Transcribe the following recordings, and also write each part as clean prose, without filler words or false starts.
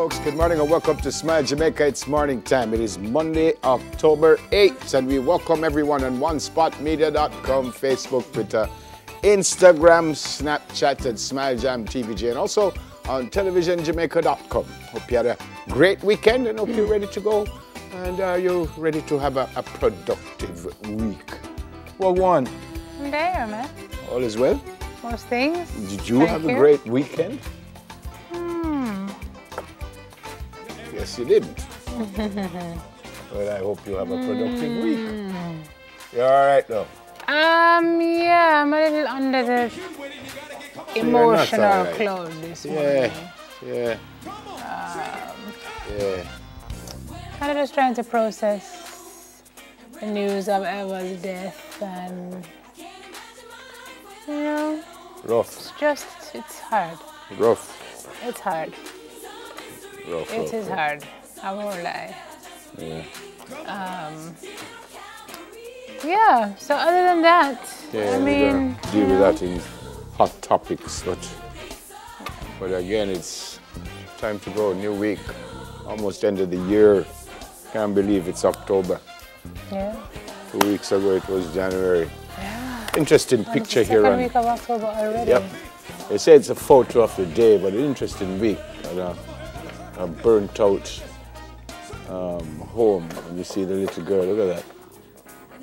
folks. Good morning and welcome to Smile Jamaica. It's morning time. It is Monday, October 8th, and we welcome everyone on OneSpotMedia.com, Facebook, Twitter, Instagram, Snapchat at Smile Jam TVJ, and also on TelevisionJamaica.com. Hope you had a great weekend and hope you're ready to go and you're ready to have a productive week. Well, one. I'm there, man. All is well? Most things. Did you have a great weekend? Yes, you didn't. Well, I hope you have a productive week. You're all right, though? Yeah, I'm a little under the emotional cloud this morning. Yeah. Kind of just trying to process the news of Eva's death and, you know. Rough. It's hard. Rough. It's hard. It is hard. I won't lie. Yeah. So other than that, I mean, deal with that in hot topics, but again, it's time to go. New week, almost end of the year. Can't believe it's October. Yeah. 2 weeks ago it was January. Yeah. Interesting picture here. Second week of October already. Yep. They say it's a photo of the day, but an interesting week. A burnt out home, and you see the little girl. Look at that.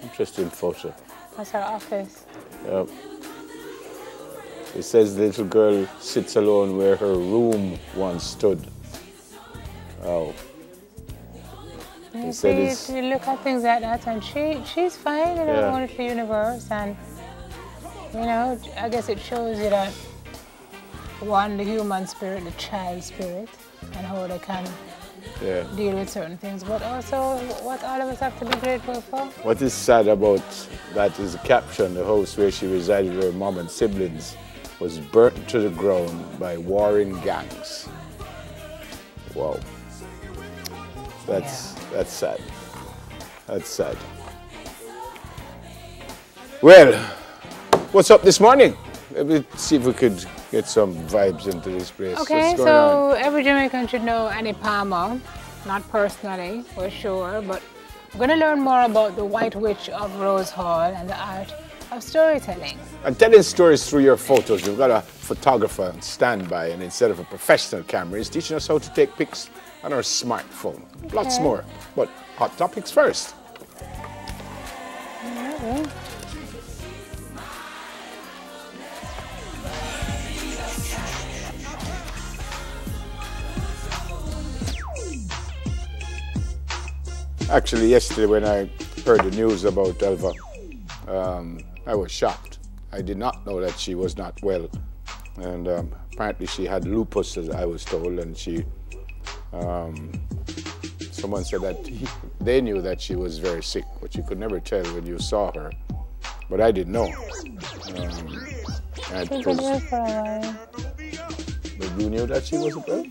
Interesting photo. That's our office. Yep. It says the little girl sits alone where her room once stood. Wow. You see, you look at things like that, and she's fine in her wonderful universe, and you know, I guess it shows you that one, the human spirit, the child spirit, and how they can deal with certain things, but also what all of us have to be grateful for. What is sad about that is the caption: the house where she resided with her mom and siblings was burnt to the ground by warring gangs. Wow. That's sad. That's sad. Well, what's up this morning? Let's see if we could get some vibes into this place. Okay, so every Jamaican should know Annie Palmer, not personally, for sure, but we're going to learn more about the White Witch of Rose Hall and the art of storytelling. And telling stories through your photos, you've got a photographer on standby, and instead of a professional camera, he's teaching us how to take pics on our smartphone. Okay. Lots more, but hot topics first. Okay. Actually, yesterday when I heard the news about Elva, I was shocked. I did not know that she was not well. And apparently she had lupus, as I was told, and she, someone said that they knew that she was very sick, but you could never tell when you saw her. But I didn't know. But you knew that she wasn't well?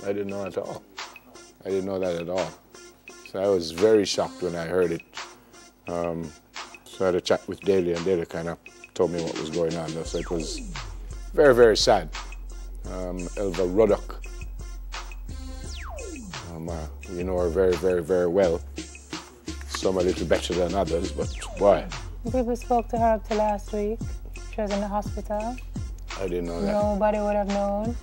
I didn't know at all. I didn't know that at all. So I was very shocked when I heard it. So I had a chat with Daly, and Daly kind of told me what was going on. So it was very, very sad. Elva Ruddock. You know her very, very, very well. Some a little better than others, but why? People spoke to her up to last week. She was in the hospital. I didn't know that. Nobody would have known.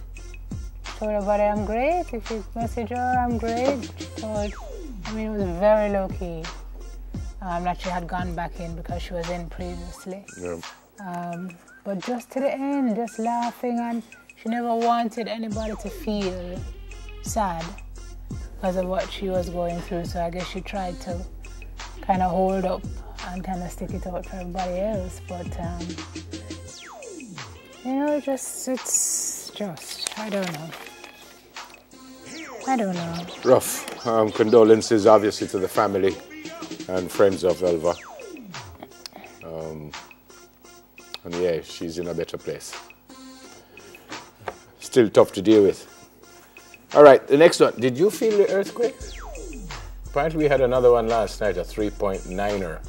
She told everybody, I'm great. If you message her, I'm great. She told, I mean, it was very low-key. That she had gone back in because she was in previously. Yeah. But just to the end, just laughing, and she never wanted anybody to feel sad because of what she was going through. So I guess she tried to kind of hold up and kind of stick it out for everybody else. But, you know, it's just, I don't know. Rough. Condolences, obviously, to the family and friends of Elva. And yeah, she's in a better place. Still tough to deal with. All right, the next one. Did you feel the earthquake? Apparently we had another one last night, a 3.9er.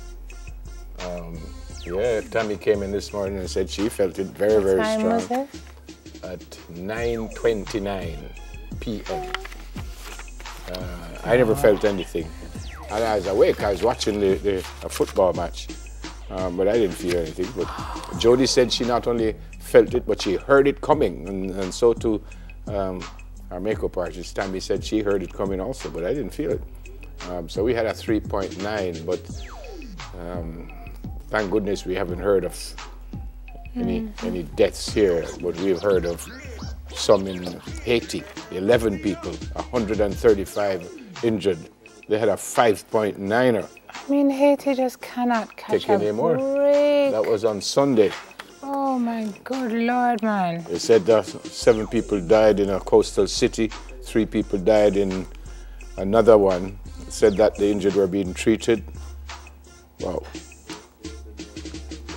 Yeah, Tammy came in this morning and said she felt it very, very strong. What time was it? At 9:29 p.m. I never felt anything. And I was awake, I was watching a football match, but I didn't feel anything. But Jody said she not only felt it, but she heard it coming, and so too our makeup artist, Tammy, said she heard it coming also, but I didn't feel it. So we had a 3.9, but thank goodness we haven't heard of any deaths here, but we've heard of some in Haiti, 11 people, 135 injured. They had a 5.9er. I mean, Haiti just cannot catch a break. That was on Sunday. Oh my good Lord, man. They said that 7 people died in a coastal city, 3 people died in another one. It said that the injured were being treated. Wow.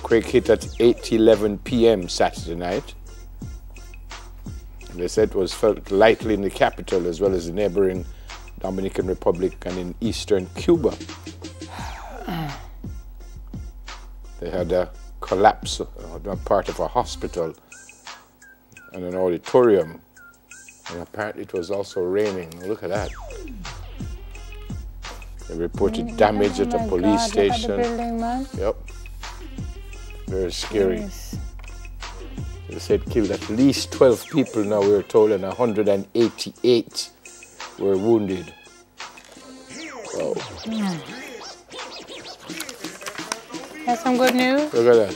Quake hit at 8:11 p.m. Saturday night. They said it was felt lightly in the capital as well as the neighboring Dominican Republic and in eastern Cuba. They had a collapse on part of a hospital and an auditorium, and apparently it was also raining. Look at that. They reported damage at a police station. Look at the building, man. Yep. Very scary. Yes. They said killed at least 12 people now, we were told, and 188 were wounded. Wow. That's some good news? Look at that.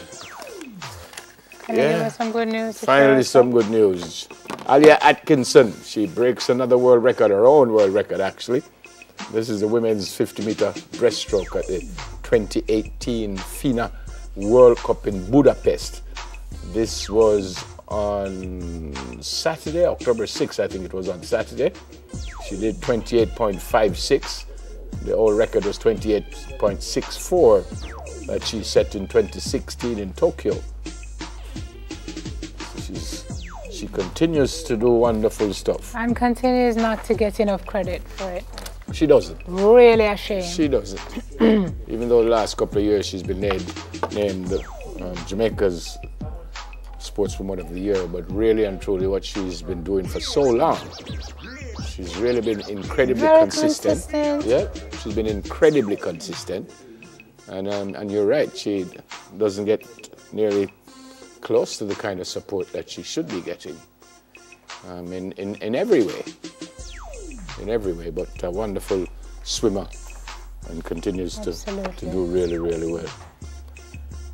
Can you give us some good news? Finally some good news. Alia Atkinson, she breaks another world record, her own world record actually. This is the women's 50-meter breaststroke at the 2018 FINA World Cup in Budapest. This was on Saturday, October 6th, I think it was on Saturday. She did 28.56. The old record was 28.64 that she set in 2016 in Tokyo. She continues to do wonderful stuff. And continues not to get enough credit for it. She doesn't. Really a shame. She doesn't. Even though the last couple of years she's been named Jamaica's Sportswoman of the Year, but really and truly what she's been doing for so long, she's really been incredibly consistent. Yeah, she's been incredibly consistent. And you're right, she doesn't get nearly close to the kind of support that she should be getting in every way. In every way, but a wonderful swimmer and continues to do really, really well.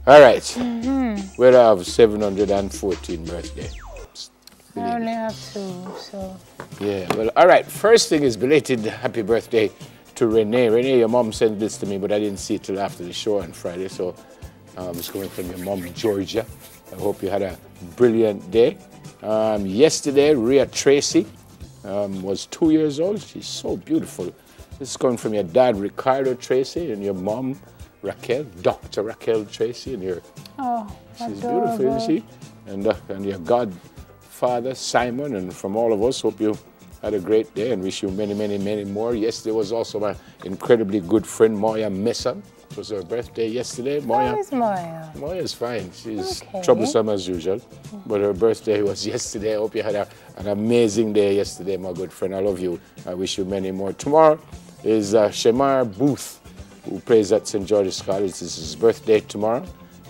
All right, we'll have 714 birthday. I only have 2, so. Yeah, well, all right, first thing is belated happy birthday to Renee. Renee, your mom sent this to me, but I didn't see it till after the show on Friday, so it's coming from your mom, Georgia. I hope you had a brilliant day. Yesterday, Rhea Tracy was 2 years old. She's so beautiful. This is coming from your dad, Ricardo Tracy, and your mom, Raquel, Dr. Raquel Tracy, and your she's beautiful, isn't she? And your godfather, Simon, and from all of us, hope you had a great day and wish you many, many, many more. Yesterday was also my incredibly good friend, Moya Mesa. It was her birthday yesterday. How is Moya? Moya's fine. She's troublesome as usual, but her birthday was yesterday. I hope you had an amazing day yesterday, my good friend. I love you. I wish you many more. Tomorrow is Shemar Booth, who plays at St. George's College. This is his birthday tomorrow.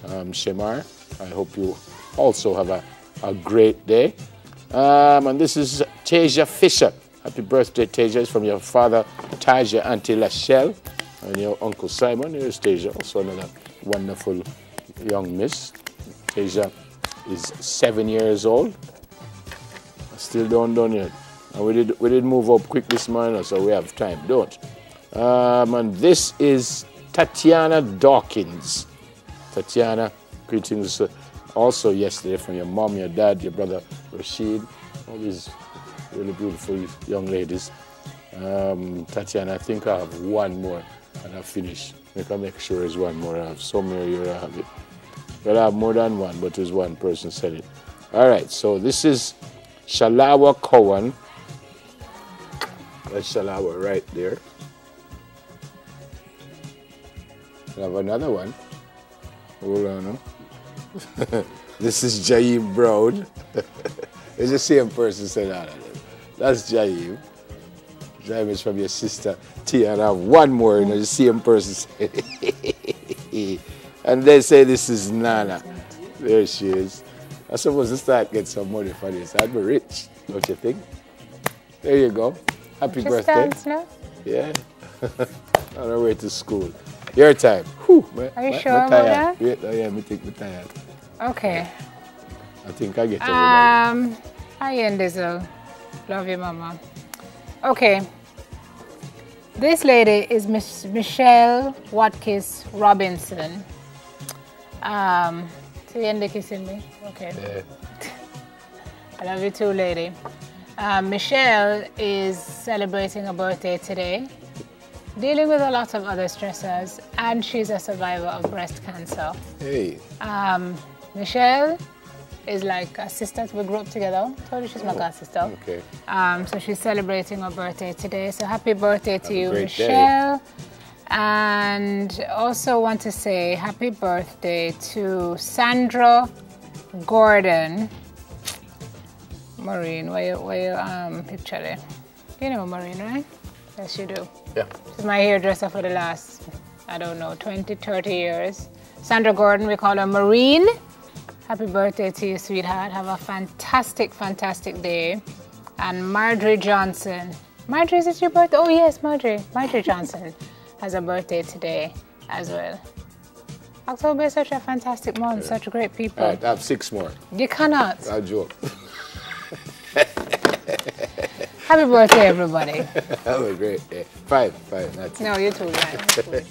Shemar, I hope you also have a great day. And this is Tasia Fisher. Happy birthday, Tasia. It's from your father, Taja, Auntie Lachelle, and your Uncle Simon. Here's Tasia, also another wonderful young miss. Tasia is 7 years old. Still don't done yet. And we did move up quick this morning, so we have time, don't. And this is Tatiana Dawkins. Tatiana, greetings also yesterday from your mom, your dad, your brother Rashid. All these really beautiful young ladies. Tatiana, I think I have one more and I'll finish. I'll make sure there's one more. I have so many here, I have it. Well, I have more than one, but there's one person said it. All right, so this is Shalawa Cowan. That's Shalawa right there. I have another one. Hold on. This is Jaim Brown. It's the same person said that. That's Jaim. Image from your sister Tia, and I have one more, you know, the same person. And they say this is Nana. There she is. I'm supposed to start getting some money for this. I'd be rich, don't you think? There you go. Happy birthday. Now? Yeah. On our way to school. Your time. Whew, are you sure about that? Wait, oh yeah, me think me tired. Okay. I think I get everybody. Hi, Endizel. Love you, Mama. Okay. This lady is Miss Michelle Watkins Robinson. So you end the kissing me? Okay. Yeah. I love you too, lady. Michelle is celebrating a birthday today, dealing with a lot of other stressors, and she's a survivor of breast cancer. Hey. Michelle is like a sister. We grew up together. Told you she's my god sister. Okay. So she's celebrating her birthday today. So happy birthday to you, Michelle. Day. And also want to say happy birthday to Sandra Gordon. Maureen, where you picture there? You know Maureen, right? Yes, you do. Yeah. She's my hairdresser for the last, I don't know, 20, 30 years. Sandra Gordon, we call her Maureen. Happy birthday to you, sweetheart. Have a fantastic, fantastic day. And Marjorie Johnson. Marjorie, is it your birthday? Oh, yes, Marjorie. Marjorie Johnson has a birthday today as well. October is such a fantastic month, such great people. All right, I have 6 more. You cannot. I joke. Happy birthday, everybody. Have a great day. 5, that's it. No, you're too right.